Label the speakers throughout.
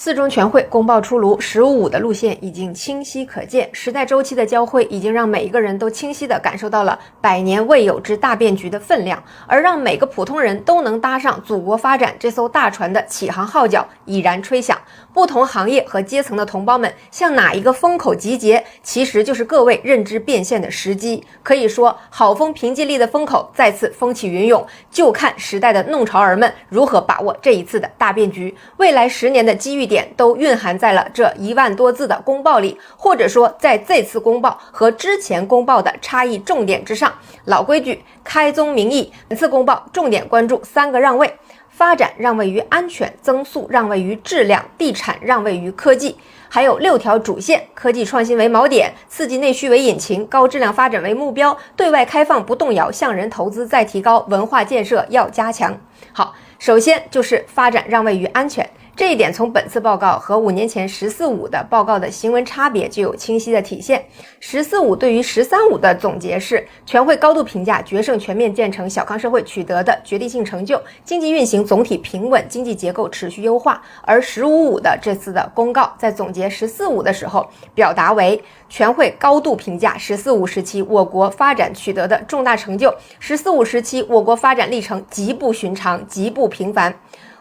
Speaker 1: 四中全会公报出炉，“十五五”的路线已经清晰可见，时代周期的交汇已经让每一个人都清晰地感受到了百年未有之大变局的分量，而让每个普通人都能搭上祖国发展这艘大船的起航号角已然吹响。不同行业和阶层的同胞们向哪一个风口集结，其实就是各位认知变现的时机。可以说，好风凭借力的风口再次风起云涌，就看时代的弄潮儿们如何把握这一次的大变局。未来10年的机遇点都蕴含在了这1万多字的公报里，或者说在这次公报和之前公报的差异重点之上。老规矩，开宗明义，本次公报重点关注3个让位：发展让位于安全，增速让位于质量，地产让位于科技。还有6条主线：科技创新为锚点，刺激内需为引擎，高质量发展为目标，对外开放不动摇，向人投资再提高，文化建设要加强。好，首先就是发展让位于安全。这一点从本次报告和5年前“十四五”的报告的行文差别就有清晰的体现。“十四五”对于“十三五”的总结是：全会高度评价决胜全面建成小康社会取得的决定性成就，经济运行总体平稳，经济结构持续优化。而“十五五”的这次的公告在总结“十四五”的时候，表达为全会高度评价“十四五”时期我国发展取得的重大成就，“十四五”时期我国发展历程极不寻常，极不平凡。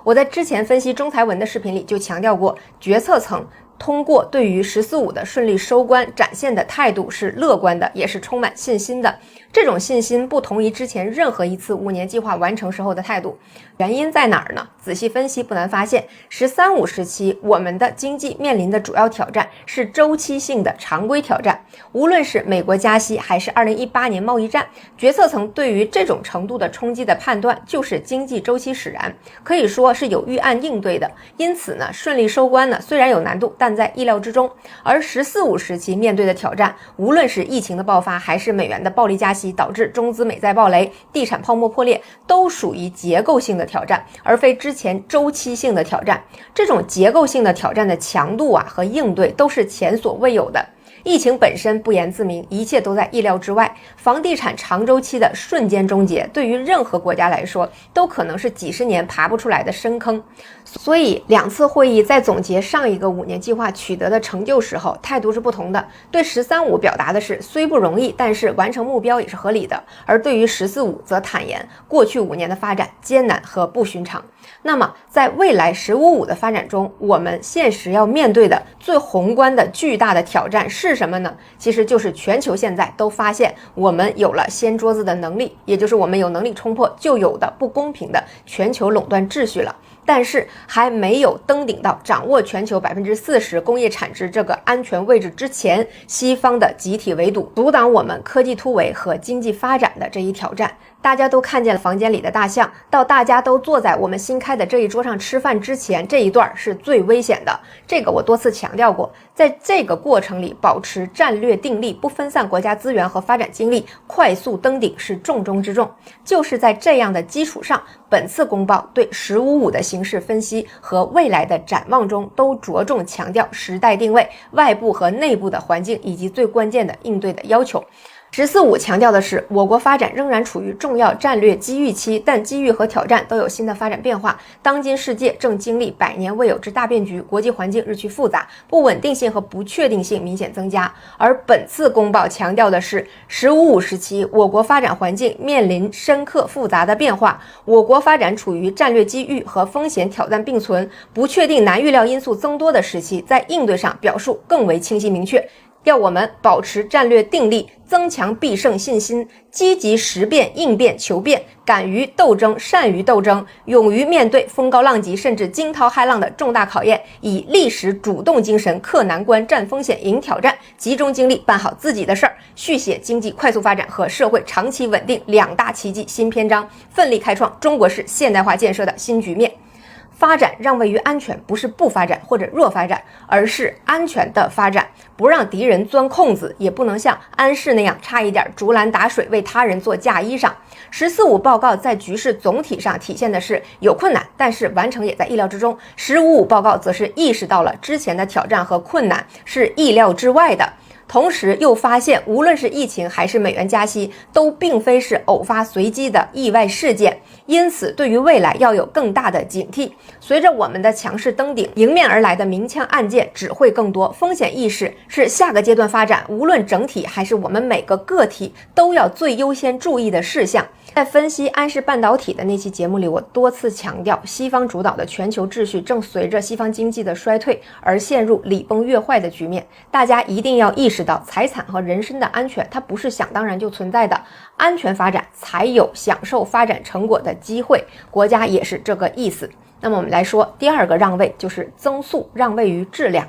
Speaker 1: 我在之前分析中财文的视频里就强调过，决策层通过对于“十四五”的顺利收官展现的态度是乐观的，也是充满信心的。这种信心不同于之前任何一次5年计划完成时候的态度。原因在哪儿呢？仔细分析不难发现，“13-5”时期我们的经济面临的主要挑战是周期性的常规挑战。无论是美国加息还是2018年贸易战，决策层对于这种程度的冲击的判断就是经济周期使然，可以说是有预案应对的。因此呢，顺利收官呢虽然有难度，但在意料之中。而“14-5”时期面对的挑战，无论是疫情的爆发还是美元的暴力加息导致中资美债暴雷，地产泡沫破裂，都属于结构性的挑战，而非之前周期性的挑战。这种结构性的挑战的强度和应对都是前所未有的。疫情本身不言自明，一切都在意料之外。房地产长周期的瞬间终结，对于任何国家来说，都可能是几十年爬不出来的深坑。所以2次会议在总结上一个5年计划取得的成就时候，态度是不同的。对“13-5”表达的是虽不容易，但是完成目标也是合理的；而对于“14-5”则坦言，过去5年的发展艰难和不寻常。那么在未来“15-5”的发展中，我们现实要面对的最宏观的巨大的挑战是什么呢？其实就是全球现在都发现我们有了掀桌子的能力，也就是我们有能力冲破旧有的不公平的全球垄断秩序了。但是还没有登顶到掌握全球40%工业产值这个安全位置之前，西方的集体围堵阻挡我们科技突围和经济发展的这一挑战。大家都看见了房间里的大象，到大家都坐在我们新开的这一桌上吃饭之前，这一段是最危险的。这个我多次强调过，在这个过程里保持战略定力，不分散国家资源和发展精力，快速登顶是重中之重。就是在这样的基础上，本次公报对“15-5”的形势分析和未来的展望中都着重强调时代定位、外部和内部的环境以及最关键的应对的要求。“14-5”强调的是，我国发展仍然处于重要战略机遇期，但机遇和挑战都有新的发展变化。当今世界正经历百年未有之大变局，国际环境日趋复杂，不稳定性和不确定性明显增加。而本次公报强调的是“15-5”时期，我国发展环境面临深刻复杂的变化，我国发展处于战略机遇和风险挑战并存、不确定难预料因素增多的时期，在应对上表述更为清晰明确。要我们保持战略定力，增强必胜信心，积极识变、应变、求变，敢于斗争、善于斗争，勇于面对风高浪急甚至惊涛骇浪的重大考验，以历史主动精神克难关、战风险、迎挑战，集中精力办好自己的事儿，续写经济快速发展和社会长期稳定2大奇迹新篇章，奋力开创中国式现代化建设的新局面。发展让位于安全，不是不发展或者弱发展，而是安全的发展，不让敌人钻空子，也不能像安氏那样差一点竹篮打水，为他人做嫁衣裳。“14-5”报告在局势总体上体现的是有困难，但是完成也在意料之中。“15-5”报告则是意识到了之前的挑战和困难是意料之外的。同时又发现无论是疫情还是美元加息，都并非是偶发随机的意外事件，因此对于未来要有更大的警惕。随着我们的强势登顶，迎面而来的明枪暗箭只会更多，风险意识是下个阶段发展无论整体还是我们每个个体都要最优先注意的事项。在分析安氏半导体的那期节目里，我多次强调，西方主导的全球秩序正随着西方经济的衰退而陷入礼崩乐坏的局面。大家一定要意识到，财产和人身的安全它不是想当然就存在的，安全发展才有享受发展成果的机会，国家也是这个意思。那么我们来说第二个让位，就是增速让位于质量。